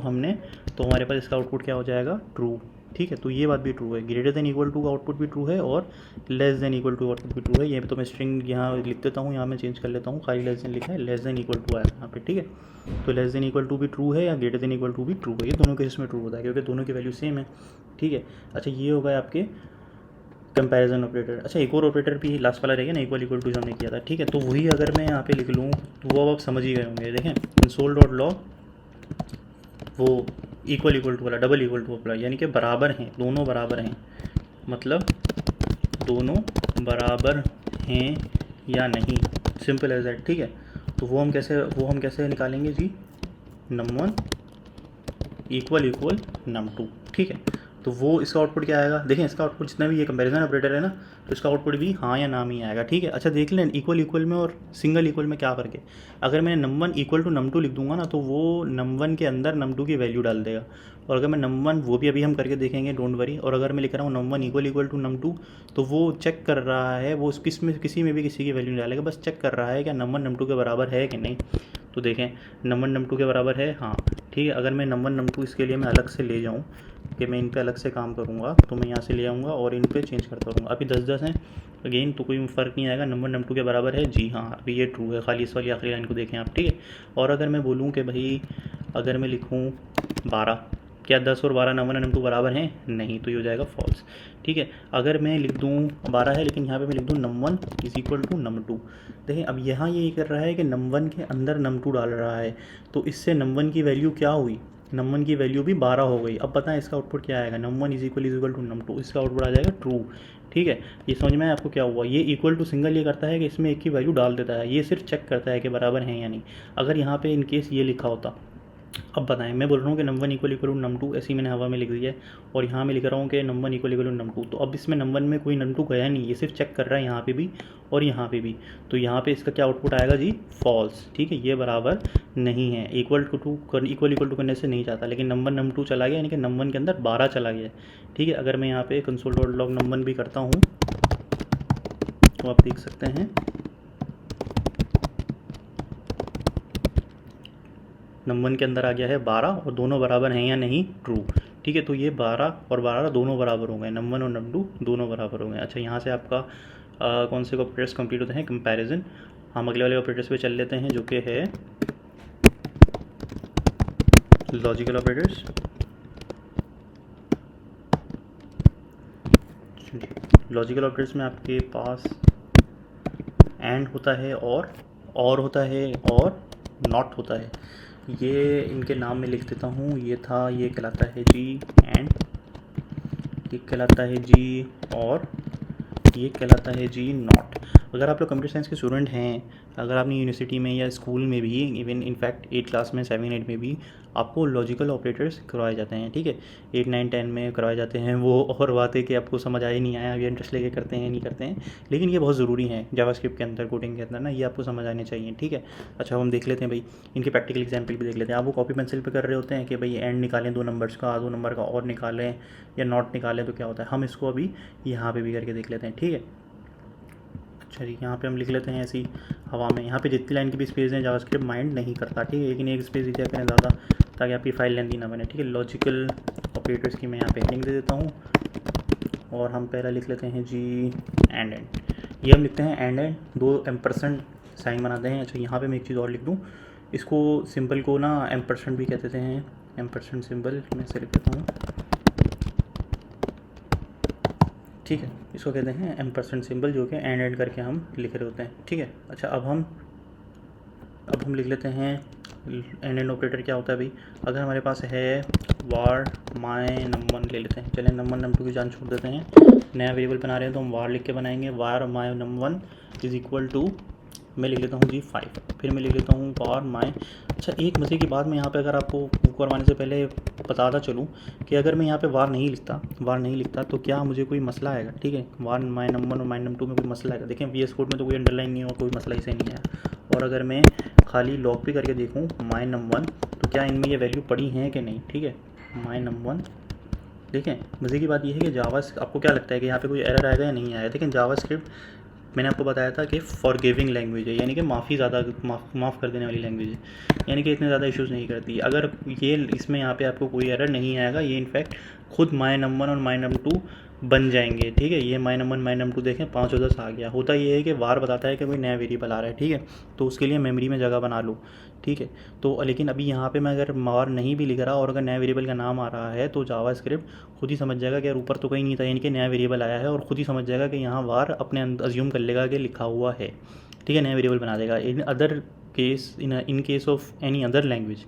A: हमारे पास इसका आउटपुट क्या हो जाएगा, ट्रू। ठीक है। तो ये बात भी ट्रू है, ग्रेटर देन इक्वल टू का आउटपुट भी ट्रू है और less than equal to output भी ट्रू है। ये तो मैं स्ट्रिंग यहाँ लिख देता हूँ, यहाँ मैं चेंज कर लेता हूँ, खाली लेस देन लिखा है, लेस देन इक्वल टू आएगा यहाँ पे। ठीक है। तो लेस देन इक्वल टू भी ट्रू है या ग्रेटर देन इक्वल टू भी ट्रू है, ये दोनों केस में ट्रू होता है, क्योंकि दोनों की वैल्यू सेम है। ठीक है। अच्छा ये होगा आपके कंपैरिजन ऑपरेटर। अच्छा एक और ऑपरेटर भी लास्ट वाला रहेगा ना, इक्वल इक्वल टू जो हमने किया था। ठीक है। तो वही अगर मैं यहाँ पे लिख लूँ तो वो अब आप समझ ही गए होंगे। देखें कंसोल डॉट लॉग, वो इक्वल इक्वल टू वाला डबल इक्वल टू वाला, यानी कि बराबर हैं, दोनों बराबर हैं, मतलब दोनों बराबर हैं या नहीं, सिंपल एज दैट। ठीक है। तो वो हम कैसे निकालेंगे जी, num1 इक्वल इक्वल num2। ठीक है। तो वो इसका आउटपुट क्या आएगा, देखें इसका आउटपुट जितना भी ये कंपैरिजन ऑपरेटर है ना, तो इसका आउटपुट भी हाँ या ना में ही आएगा। ठीक है। अच्छा देख लें इक्वल इक्वल में और सिंगल इक्वल में क्या फ़र्क है। अगर मैं num1 इक्वल टू num2 लिख दूंगा ना, तो वो num1 के अंदर num2 की वैल्यू डाल देगा, और अगर मैं num1, वो भी अभी हम करके देखेंगे डोंट वरी, और अगर मैं लिख रहा हूँ num1 equal equal to num2, तो वो चेक कर रहा है, वो किसी में भी किसी की वैल्यू डालेगा, बस चेक कर रहा है क्या num1 num2 के बराबर है कि नहीं। तो देखें num1 num2 के बराबर है, हाँ। ठीक है। अगर मैं num1 num2 इसके लिए मैं अलग से ले जाऊँ कि मैं इन पे अलग से काम करूँगा, तो मैं यहाँ से ले आऊँगा और इन पे चेंज करता रहूँगा। अभी 10 10 हैं अगेन, तो कोई फ़र्क नहीं आएगा, num1 num2 के बराबर है जी हाँ, अभी ये ट्रू है, खाली इस वाली आखिरी लाइन को देखें आप। ठीक है। और अगर मैं बोलूँ कि भाई अगर मैं लिखूँ 12, क्या 10 और 12 num1 num2 बराबर हैं, नहीं, तो ये हो जाएगा फॉल्स। ठीक है। अगर मैं लिख दूँ 12 है, लेकिन यहाँ पे मैं लिख दूँ num1 is equal to num2, देखें अब यहाँ ये कर रहा है कि num1 के अंदर num2 डाल रहा है, तो इससे num1 की वैल्यू क्या हुई, num1 की वैल्यू भी 12 हो गई। अब पता है इसका आउटपुट क्या आएगा, num1 is equal to num2, इसका आउटपुट आ जाएगा ट्रू। ठीक है। ये समझ में आया आपको क्या हुआ। ये इक्वल टू सिंगल ये करता है कि इसमें एक की वैल्यू डाल देता है, ये सिर्फ चेक करता है कि बराबर हैं या नहीं। अगर यहाँ पे इन केस ये लिखा होता, अब बताएं मैं बोल रहा हूँ कि num1 इक्वल टू num2, ऐसे ही मैंने हवा में लिख दिया है, और यहाँ मैं लिख रहा हूँ कि num1 इक्वल टू num2, तो अब इसमें num1 में कोई num2 गया नहीं, ये सिर्फ चेक कर रहा है यहाँ पे भी और यहाँ पे भी, तो यहाँ पे इसका क्या आउटपुट आएगा जी, फॉल्स। ठीक है। ये बराबर नहीं है, इक्वल टू करने से नहीं जाता, लेकिन num1 num2 चला गया, यानी कि num1 के अंदर 12 चला गया। ठीक है। अगर मैं यहाँ पे कंसोल डॉट लॉग num1 भी करता हूँ, तो आप देख सकते हैं num1 के अंदर आ गया है 12, और दोनों बराबर हैं या नहीं, ट्रू। ठीक है। तो ये 12 और 12 दोनों बराबर हो गए, num1 और num2 दोनों बराबर हो गए। अच्छा यहाँ से आपका कौन से ऑपरेटर्स कंप्लीट होते हैं, कंपैरिजन। हम अगले वाले ऑपरेटर्स पे चल लेते हैं, जो कि है लॉजिकल ऑपरेटर्स। लॉजिकल ऑपरेटर्स में आपके पास एंड होता है और होता है और नॉट होता है। ये इनके नाम में लिख देता हूँ, ये कहलाता है जी एंड, ये कहलाता है जी और, ये कहलाता है जी नॉट। अगर आप लोग कंप्यूटर साइंस के स्टूडेंट हैं, अगर आपने यूनिवर्सिटी में या स्कूल में भी, इवन इनफैक्ट 8 क्लास में 7 8 में भी आपको लॉजिकल ऑपरेटर्स करवाए जाते हैं। ठीक है। 8 9 10 में करवाए जाते हैं। वो और बात है कि आपको समझ आया नहीं आया, अभी इंटरेस्ट लेके करते हैं नहीं करते हैं, लेकिन ये बहुत ज़रूरी है जावास्क्रिप्ट के अंदर, कोडिंग के अंदर ना, ये आपको समझ आने चाहिए। ठीक है। अच्छा हम देख लेते हैं भाई, इनके प्रैक्टिकल एग्जाम्पल भी देख लेते हैं। आप वो कॉपी पेंसिल पे कर रहे होते हैं कि भाई एंड निकालें 2 नंबर्स का, 2 नंबर का और निकालें या नॉट निकालें, तो क्या होता है, हम इसको अभी यहाँ पर भी करके देख लेते हैं। ठीक है। अच्छा जी यहाँ पे हम लिख लेते हैं ऐसी हवा में, यहाँ पे जितनी लाइन की भी स्पेस है जावास्क्रिप्ट माइंड नहीं करता। ठीक है। लेकिन एक स्पेस दिया करें ज़्यादा, ताकि आपकी फाइल लेंदी ना बने। ठीक है। लॉजिकल ऑपरेटर्स की मैं यहाँ पे हेडिंग दे देता हूँ और हम पहला लिख लेते हैं जी एंड ये हम लिखते हैं एंड 2 एम्परसेंट साइन बनाते हैं। अच्छा यहाँ पे मैं एक चीज़ और लिख दूँ, इसको सिंबल को ना एम्परसेंट भी कहते हैं, एम्परसेंट सिंबल मैं से लिख देता हूँ, ठीक है। इसको कहते हैं एम्परसेंट सिंबल, जो कि एंड करके हम लिख रहे होते हैं, ठीक है। अच्छा अब हम लिख लेते हैं एंड ऑपरेटर क्या होता है भाई। अगर हमारे पास है वार माय नम1 ले लेते हैं, चलें नम1 नम2 की जान छोड़ देते हैं, नया वेरिएबल बना रहे हैं तो हम वार लिख के बनाएंगे। वार माय नम1 इज़ इक्वल टू, मैं लिख लेता हूँ जी 5, फिर मैं लिख लेता हूँ वार माय। अच्छा एक मज़े की बात मैं यहाँ पे अगर आपको बुक करवाने से पहले बताता चलूँ कि अगर मैं यहाँ पे वार नहीं लिखता तो क्या मुझे कोई मसला आएगा, ठीक है। वार माय नम1 और माय नम2 में कोई मसला आएगा, देखें VS कोड में तो कोई अंडरलाइन नहीं है और कोई मसला इसे नहीं है। और अगर मैं खाली लॉग भी करके देखूँ माय नम1 तो क्या इनमें ये वैल्यू पड़ी हैं कि नहीं, ठीक है। माय नम1 देखें, मज़े की बात यह है कि जावा, आपको क्या लगता है कि यहाँ पे कोई एरर आएगा या नहीं आएगा। देखें जावा स्क्रिप्ट मैंने आपको बताया था कि फॉरगिविंग लैंग्वेज है, यानी कि माफ़ कर देने वाली लैंग्वेज है, यानी कि इतने ज़्यादा इश्यूज़ नहीं करती। अगर ये इसमें यहाँ पे आपको कोई एरर नहीं आएगा, ये इनफैक्ट खुद माय नम1 और माय नम2 बन जाएंगे, ठीक है। ये माय नम1 माय नम2 देखें 5 और 10 आ गया। होता ये है कि वार बताता है कि कोई नया वेरिएबल आ रहा है, ठीक है, तो उसके लिए मेमोरी में जगह बना लो, ठीक है। तो लेकिन अभी यहाँ पे मैं अगर वार नहीं भी लिख रहा और अगर नया वेरिएबल का नाम आ रहा है तो जावा स्क्रिप्ट खुद ही समझ जाएगा कि यार ऊपर तो कहीं नहीं था, यानी कि नया वेरिएबल आया है, और ख़ुद ही समझ जाएगा कि यहाँ वार अपने अज्यूम कर लेगा कि लिखा हुआ है, ठीक है, नया वेरिएबल बना देगा। In other case in case of any other language,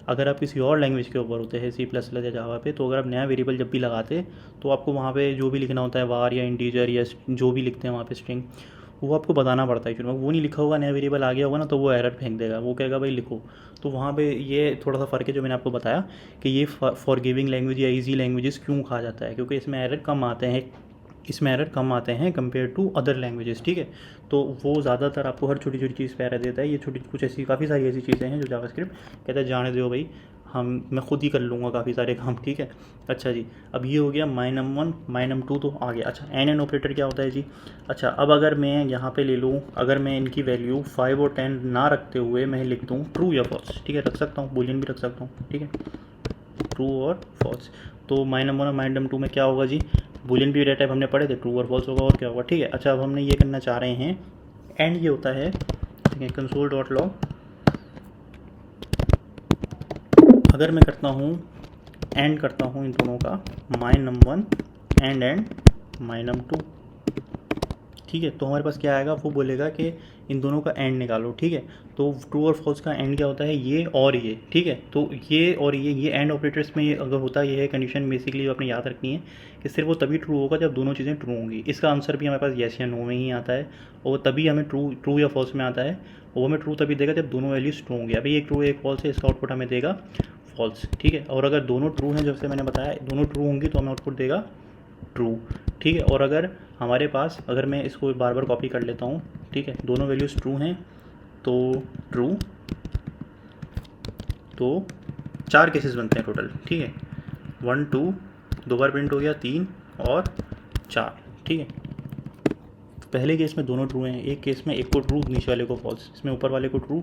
A: अगर आप किसी और लैंग्वेज के ऊपर होते हैं C++ या जावा पे, तो अगर आप नया वेरिएबल जब भी लगाते तो आपको वहाँ पे जो भी लिखना होता है वार या इंटीजर या जो भी लिखते हैं वहाँ पे स्ट्रिंग, वो आपको बताना पड़ता है। क्योंकि वो नहीं लिखा होगा, नया वेरिएबल आ गया होगा ना तो वो एरर फेंक देगा, वो कहेगा भाई लिखो। तो वहाँ पे ये थोड़ा सा फ़र्क है जो मैंने आपको बताया कि ये फॉरगिविंग लैंग्वेज या ईजी लैंग्वेजेस क्यों कहा जाता है, क्योंकि इसमें एरर कम आते हैं कंपेयर टू अदर लैंग्वेजेस, ठीक है। तो वो ज़्यादातर आपको हर छोटी छोटी चीज़ पे एरर देता है। ये छोटी कुछ ऐसी काफ़ी सारी ऐसी चीज़ें हैं जो जावास्क्रिप्ट कहता है जाने दो भाई, मैं खुद ही कर लूँगा काफ़ी सारे काम, ठीक है। अच्छा जी, अब ये हो गया माय नम1 माय नम2 तो आ गया। अच्छा एन ऑपरेटर क्या होता है जी। अच्छा अब अगर मैं यहाँ पे ले लूँ, अगर मैं इनकी वैल्यू 5 और 10 ना रखते हुए मैं लिख दूँ ट्रू या फॉल्स, ठीक है, रख सकता हूँ, बूलियन भी रख सकता हूँ, ठीक है, ट्रू और फॉल्स। तो माय नम1 और माय नम2 में क्या होगा जी, बूलियन भी डेटा टाइप हमने पढ़े थे, ट्रू और फॉल्स होगा और क्या होगा, ठीक है। अच्छा अब हमने ये करना चाह रहे हैं एंड, ये होता है ठीक है कंसोल डॉट लॉग। अगर मैं करता हूँ एंड करता हूँ इन दोनों का, माय नम1 एंड माय नम2, ठीक है, तो हमारे पास क्या आएगा, वो बोलेगा कि इन दोनों का एंड निकालो, ठीक है। तो ट्रू और फॉल्स का एंड क्या होता है, ये और ये, ठीक है। तो ये और ये एंड ऑपरेटर्स में अगर होता है, ये है कंडीशन बेसिकली आपने याद रखनी है कि सिर्फ वो तभी ट्रू होगा जब दोनों चीज़ें ट्रू होंगी। इसका आंसर भी हमारे पास येस या नो में ही आता है, और तभी हमें ट्रू या फॉल्स में आता है, और वो हमें ट्रू तभी देगा जब दोनों वैल्यूज ट्रू होंगी। अभी एक ट्रू एक फॉल्स है, इसका आउटपुट हमें देगा फॉल्स, ठीक है। और अगर दोनों ट्रू हैं, जैसे मैंने बताया दोनों ट्रू होंगी तो हमें आउटपुट देगा ट्रू, ठीक है। और अगर हमारे पास, अगर मैं इसको बार बार कॉपी कर लेता हूँ, ठीक है, दोनों वैल्यूज़ ट्रू हैं तो ट्रू, तो 4 केसेस बनते हैं टोटल, ठीक है, 1 2 दो बार प्रिंट हो गया, 3 और 4, ठीक है। पहले केस में दोनों ट्रू हैं, एक केस में एक को ट्रू नीचे वाले को फॉल्स, इसमें ऊपर वाले को ट्रू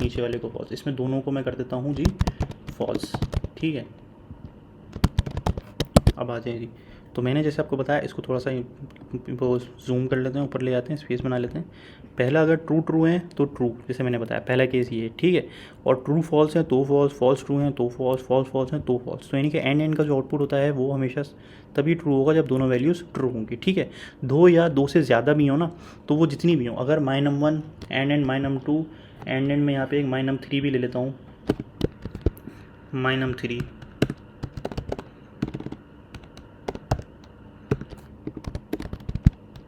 A: नीचे वाले को फॉल्स, इसमें दोनों को मैं कर देता हूँ जी फॉल्स, ठीक है। अब आ जाए जी, तो मैंने जैसे आपको बताया इसको थोड़ा सा वो जूम कर लेते हैं, ऊपर ले जाते हैं, स्पेस बना लेते हैं। पहला अगर ट्रू है तो ट्रू, जैसे मैंने बताया पहला केस ये, ठीक है। और ट्रू फॉल्स है तो फॉल्स, फॉल्स ट्रू हैं तो फॉल्स, फॉल्स फॉल्स हैं तो फॉल्स। तो यानी कि एंड का जो आउटपुट होता है वो हमेशा तभी ट्रू होगा जब दोनों वैल्यूज़ ट्रू होंगी, ठीक है। 2 या 2 से ज़्यादा भी हो ना, तो वो जितनी भी हो, अगर माय नम1 एंड माय नम2 एंड में यहाँ पे एक माय नम3 भी ले लेता हूँ, माय नम3,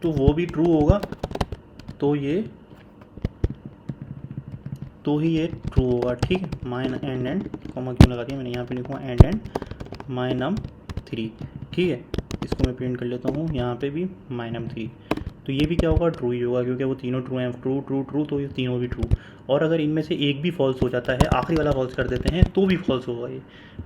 A: तो वो भी ट्रू होगा, तो ही ये ट्रू होगा, ठीक है। माय एंड कॉमा क्यों लगा दिया मैंने, यहाँ पे लिखूँगा एंड माय नम3, ठीक है। इसको मैं प्रिंट कर लेता हूँ, यहाँ पे भी माय नम3, तो ये भी क्या होगा, ट्रू ही होगा, क्योंकि वो तीनों ट्रू हैं, ट्रू ट्रू ट्रू, तो ये तीनों भी ट्रू। और अगर इनमें से एक भी फॉल्स हो जाता है, आखिरी वाला फॉल्स कर देते हैं, तो भी फॉल्स होगा ये,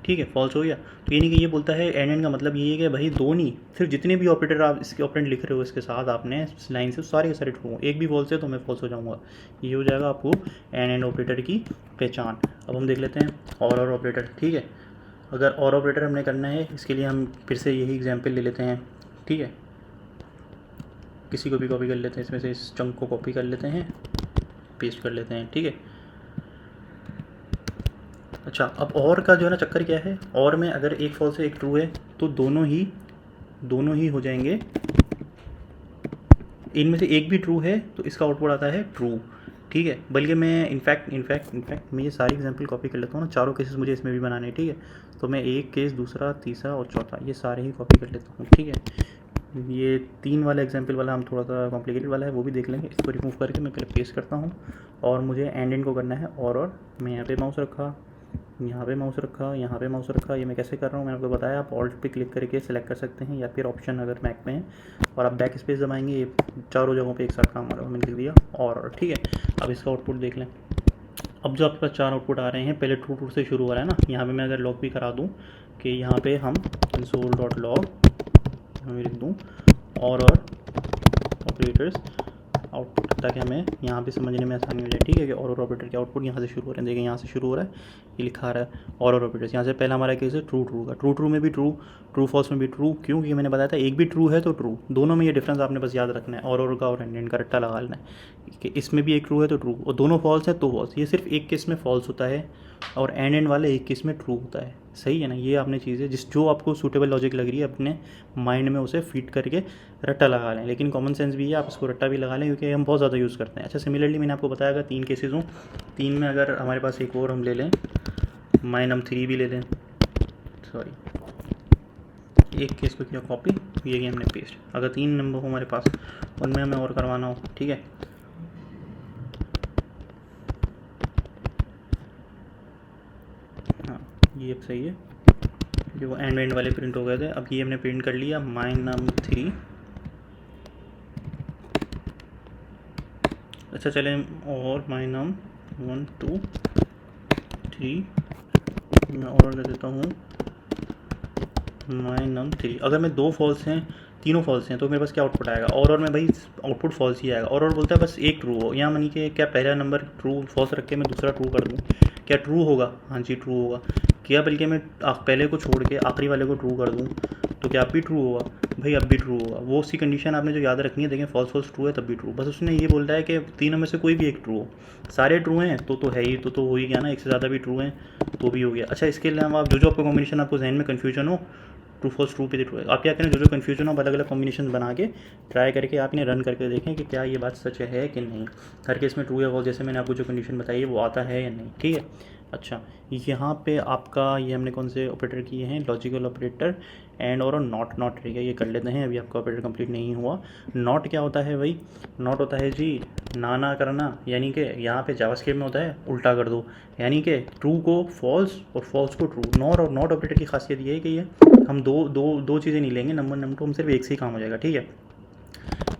A: ठीक है, फॉल्स हो गया। तो यानी कि ये बोलता है एंड का मतलब ये है कि भाई दो नहीं, सिर्फ जितने भी ऑपरेटर आप इसके ऑपरेंट लिख रहे हो इसके साथ आपने इस लाइन से सारे के सारे ट्रू हो, एक भी फॉल्स है तो मैं फॉल्स हो जाऊँगा। ये हो जाएगा आपको एंड ऑपरेटर की पहचान। अब हम देख लेते हैं और ऑपरेटर, ठीक है। अगर और ऑपरेटर हमने करना है, इसके लिए हम फिर से यही एग्जांपल ले लेते हैं, ठीक है। किसी को भी कॉपी कर लेते हैं, इसमें से इस चंक को कॉपी कर लेते हैं, पेस्ट कर लेते हैं, ठीक है। अच्छा, अब और का जो है ना चक्कर क्या है, और में अगर एक फॉल्स है एक ट्रू है तो दोनों ही हो जाएंगे। इनमें से एक भी ट्रू है तो इसका आउटपुट आता है ट्रू, ठीक है। बल्कि मैं इनफैक्ट मैं ये सारी एग्जांपल कॉपी कर लेता हूँ ना, चारों केसेस मुझे इसमें भी बनाने हैं, ठीक है। तो मैं एक केस, दूसरा, तीसरा और चौथा ये सारे ही कॉपी कर लेता हूँ, ठीक है। ये 3 वाला एग्जांपल वाला हम थोड़ा सा कॉम्प्लिकेटेड वाला है, वो भी देख लेंगे। इसको रिमूव करके मैं पहले पेस्ट करता हूँ और मुझे एंड को करना है। और मैं यहाँ पे माउस रखा, यहाँ पे माउस रखा, यहाँ पे माउस रखा। ये मैं कैसे कर रहा हूँ मैंने आपको बताया। आप ऑल्ट पे क्लिक करके सिलेक्ट कर सकते हैं या फिर ऑप्शन अगर मैक में है, और आप बैक स्पेस दबाएंगे, ये चारों जगहों पे एक साथ काम आ रहा है। मैंने लिख दिया और, ठीक है। अब इसका आउटपुट देख लें। अब जो आपके पास 4 आउटपुट आ रहे हैं, पहले ट्रू से शुरू हो रहा है ना। यहाँ पे मैं अगर लॉग भी करा दूँ कि यहाँ पे हम console.log मैं लिख दूँ और ऑपरेटर्स आउटपुट, ताकि हमें यहाँ पे समझने में आसानी हो जाए, ठीक है। कि और ऑपरेटर के आउटपुट यहाँ से शुरू हो रहे हैं। देखिए यहाँ से शुरू हो रहा है, ये लिखा रहा है और ऑपरेटर्स। यहाँ से पहला हमारा केस है ट्रू का, ट्रू में भी ट्रू फॉल्स में भी ट्रू। क्यों? क्योंकि मैंने बताया था एक भी ट्रू है तो ट्रू, दोनों में ये डिफरेंस आपने बस याद रखना है। और का और एंड का रट्टा लगा लेना है कि इसमें भी एक ट्रू है तो ट्रू, और दोनों फॉल्स है तो फॉल्स। ये सिर्फ एक केस में फॉल्स होता है और एंड वाले एक केस में ट्रू होता है, सही है ना। ये आपने चीज़ें जो आपको सूटेबल लॉजिक लग रही है अपने माइंड में उसे फीड करके रट्टा लगा लें। लेकिन कॉमन सेंस भी है, आप इसको रट्टा भी लगा लें क्योंकि हम बहुत ज़्यादा यूज़ करते हैं। अच्छा, सिमिलरली मैंने आपको बताया अगर 3 केसेस हों, 3 में अगर हमारे पास एक और हम ले लें, my num3 भी ले लें, सॉरी एक केस को किया कॉपी, ये किया हमने पेस्ट। अगर 3 नंबर हो हमारे पास, उनमें हमें और करवाना हो, ठीक है। हाँ, ये अब सही है। जो वो एंड वाले प्रिंट हो गए थे, अब ये हमने प्रिंट कर लिया my num3। अच्छा चले, और my num1 2 3 मैं और कर देता हूँ my num3। अगर मैं 2 फॉल्स हैं, तीनों फॉल्स हैं, तो मेरे पास क्या आउटपुट आएगा? और में भाई आउटपुट फॉल्स ही आएगा। और बोलता है बस एक ट्रू हो। यहाँ मनी के क्या पहला नंबर ट्रू फॉल्स रख के मैं दूसरा ट्रू कर दूँ, क्या ट्रू होगा? हाँ जी ट्रू होगा। क्या बल्कि मैं पहले को छोड़ के आखिरी वाले को ट्रू कर दूँ तो क्या अब भी ट्रू होगा? भाई अब भी ट्रू होगा। वो उसी कंडीशन आपने जो याद रखनी है। देखें फॉल्स ट्रू है तब भी ट्रू। बस उसने ये बोल रहा है कि तीनों में से कोई भी एक ट्रू हो। सारे ट्रू हैं तो है ही, तो हो ही गया ना। एक से ज़्यादा भी ट्रू हैं तो भी हो गया। अच्छा, इसके अलावा आप जो आपको कॉम्बिनेशन आपको जहन में कन्फ्यूजन हो, ट्रू फॉल्स ट्रू पे ट्रू है, आप क्या करें, जो कन्फ्यूजन हो अलग अलग कॉम्बिनेशन बना के ट्राई करके आप इन्हें रन करके देखें कि क्या ये बात सच है कि नहीं। हर केस में ट्रू या फॉल्स जैसे मैंने आपको जो कंडीशन बताई है वो आता है या नहीं, ठीक है। अच्छा, यहाँ पे आपका ये हमने कौन से ऑपरेटर किए हैं? लॉजिकल ऑपरेटर एंड और नॉट ठीक है, ये कर लेते हैं। अभी आपका ऑपरेटर कंप्लीट नहीं हुआ। नॉट क्या होता है भाई? नॉट होता है जी ना करना, यानी कि यहाँ पे जावास्क्रिप्ट में होता है उल्टा कर दो, यानी कि ट्रू को फॉल्स और फॉल्स को ट्रू। नॉट ऑपरेटर की खासियत ये है कि ये हम दो चीज़ें नहीं लेंगे, नंबर 2 हम सिर्फ एक से ही काम हो जाएगा, ठीक है।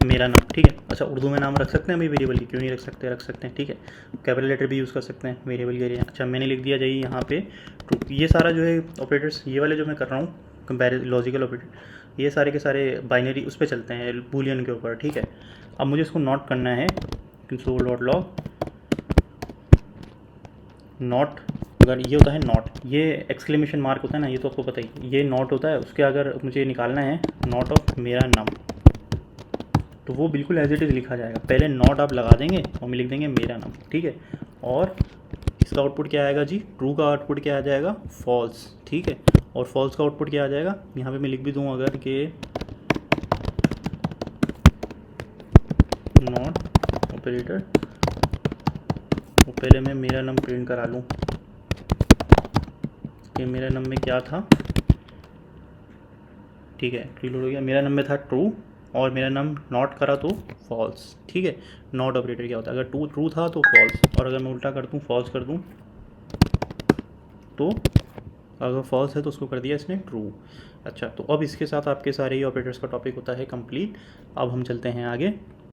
A: मेरा नाम, ठीक है। अच्छा, उर्दू में नाम रख सकते हैं भाई वेरिएबल की, क्यों नहीं रख सकते हैं, ठीक है। कैपिटल लेटर भी यूज़ कर सकते हैं वेरिएबल के लिए। अच्छा, मैंने लिख दिया जाइए यहाँ पे ट्रू। ये सारा जो है ऑपरेटर्स, ये वाले जो मैं कर रहा हूँ कंपेरिजन लॉजिकल ऑपरेटर, ये सारे के सारे बाइनरी उस पर चलते हैं, बूलियन के ऊपर, ठीक है। अब मुझे इसको नॉट करना है, console.log नॉट। अगर ये होता है नॉट, ये एक्सक्लेमेशन मार्क होता है ना, ये तो आपको पता ही, ये नॉट होता है। उसके अगर मुझे निकालना है नॉट ऑफ मेरा नाम, तो वो बिल्कुल एज इट इज़ लिखा जाएगा। पहले नॉट आप लगा देंगे और मैं लिख देंगे मेरा नाम, ठीक है। और इसका आउटपुट क्या आएगा जी? ट्रू का आउटपुट क्या आ जाएगा? फॉल्स, ठीक है। और फॉल्स का आउटपुट क्या आ जाएगा? यहाँ पे मैं लिख भी दूँ अगर कि नॉट ऑपरेटर, वो पहले मैं मेरा नाम प्रिंट करा लूँ कि मेरा नाम में क्या था, ठीक है। रीलोड हो गया। मेरा नाम में था ट्रू और मेरा नाम नॉट करा तो फॉल्स, ठीक है। नॉट ऑपरेटर क्या होता है? अगर ट्रू था तो फॉल्स, और अगर मैं उल्टा कर दूँ फॉल्स कर दूँ तो, अगर फॉल्स है तो उसको कर दिया इसने ट्रू। अच्छा, तो अब इसके साथ आपके सारे ही ऑपरेटर्स का टॉपिक होता है कंप्लीट। अब हम चलते हैं आगे।